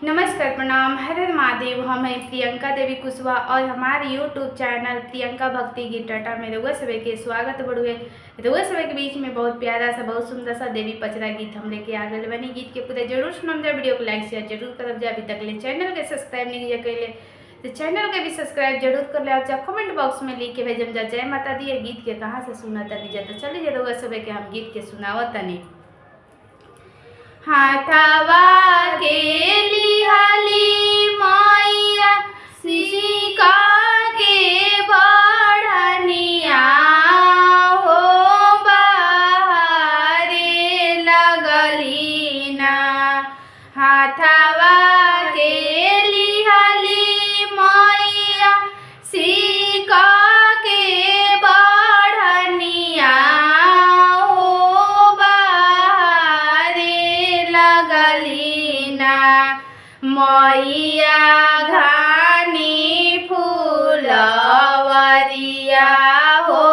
नमस्कार, प्रणाम, हर हर महादेव। हम हैं प्रियंका देवी कुशवाहा और हमारे यूट्यूब चैनल प्रियंका भक्ति गीत टाटा में रउआ सभे के स्वागत बड़ुए। रउआ सभे के बीच में बहुत प्यारा सा, बहुत सुंदर सा देवी पचरा गीत हम लेके आ गए बनी। गीत के पूरे जरूर सुनम जा, वीडियो को लाइक शेयर जरूर करब जा। अभी तक ले चैनल के सब्सक्राइब नहीं किया कैले तो चैनल के भी सब्सक्राइब जरूर कर ले आप जा। कमेंट बॉक्स में लिख के भेजम जा जय माता दी। गीत के कहाँ से सुना तनी जा, तो चलिए रउआ सभे के हम गीत के सुनावत तनी। हाथवा के लिहाली मैया सिका के बढ़निया हो बहारे लगली ना। हाथवा के लिहाली मैया सिका के बढ़निया मैया घानी फूलवरिया हो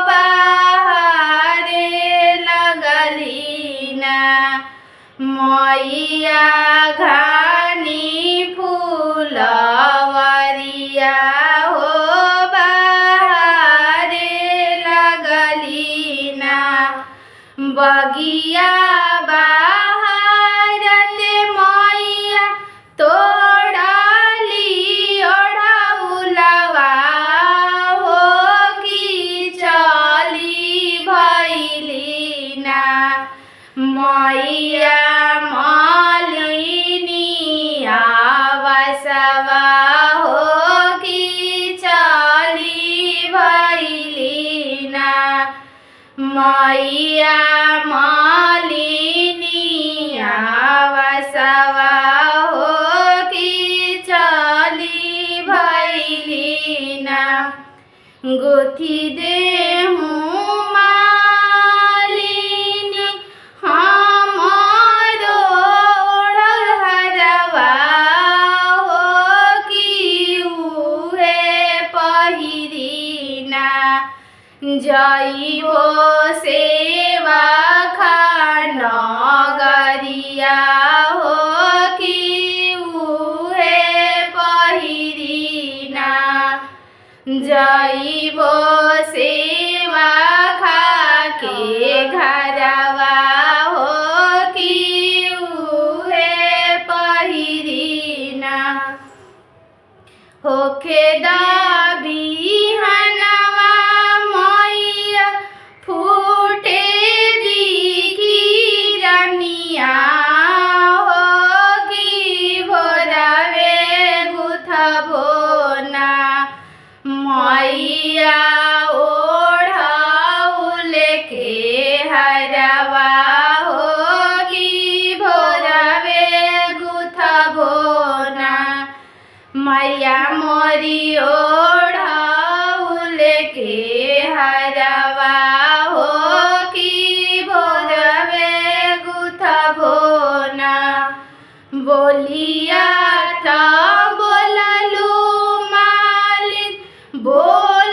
बहारे लगली ना। मैया घानी फूलवरिया हो बहारे लगली ना। बगिया तोड़ाली ओढ़ौलवा हो की चली भैली ना। मैया मालिनी आवसवा हो की चली भैली ना। मैया मालिनी आवसवा गोथी देहूँ मालिनी हमारो ओढ़ल हरवा हो कि उहे पहिरी ना। जइबो सेवा नगरिया हो कि उहे पहिरी ना। जइबो सेवा खाके घरवा हो कि उहे पहिरी ना। होखे बिहनवा मैया फूटे दिखिरनिया हो कि भोरवे गुथबो ना। मैया ओढ़ौल के हरवा हो कि भोरवे गुथबो ना। मैया मोरी ओढ़ौल के हरवा हो कि भोरवे गुथबो ना। बोलिया था बोललू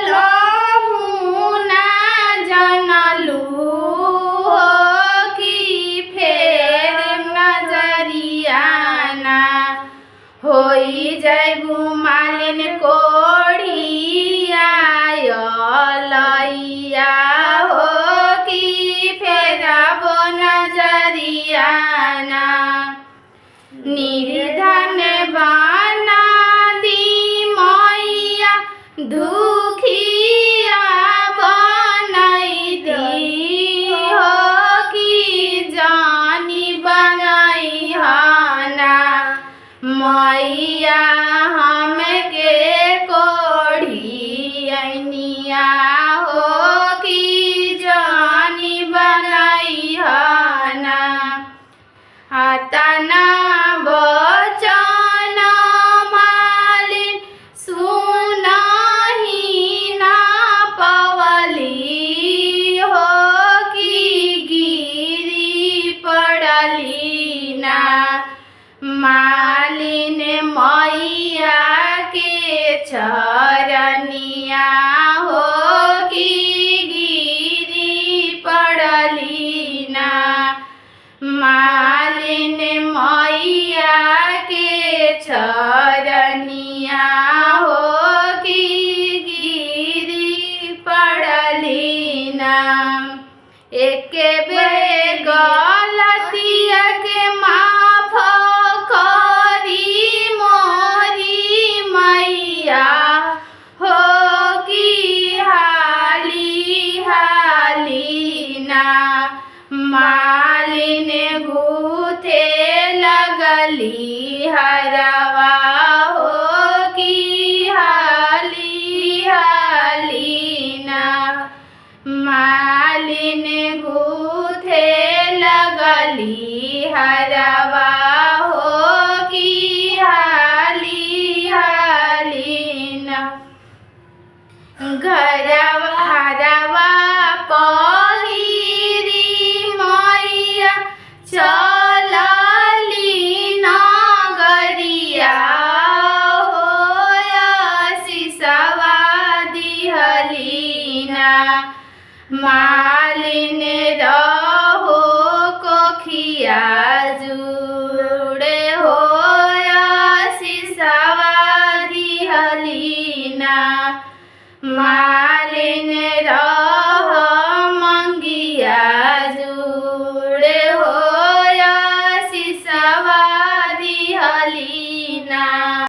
बोलहूँ ना जानलू हो कि फेर नजरिया ना। होई जइबू मालिन कोढ़िया लइया हो कि फेरबो नजरिया ना। निर्धन बना दी मैया दुखिया बनई दी हो कि जानी बनई हना। मैया हमके कोढ़ियनिया हो कि जानी बनई हना। तना बचन मालिन सुनही ना पवली हो कि गिरी पड़ली ना। मालिन मैया के चरनिया हो कि गिरी पड़ली ना। मालिन मैया के चरनिया हो कि गिरी पड़ली ना। एक बेर गलतिया के माफ करी मोरी मैया हो कि हाली हाली ना। मालिन गूथे लगली हरवा हो कि हाली हाली ना। मालिन गूथे लगली हरवा हो कि हाली हाली ना। घरवा हरवा पहिरी मैया चलली नगरिया हो आशीषवा दिहली ना। मालिन रहो कोखिया जू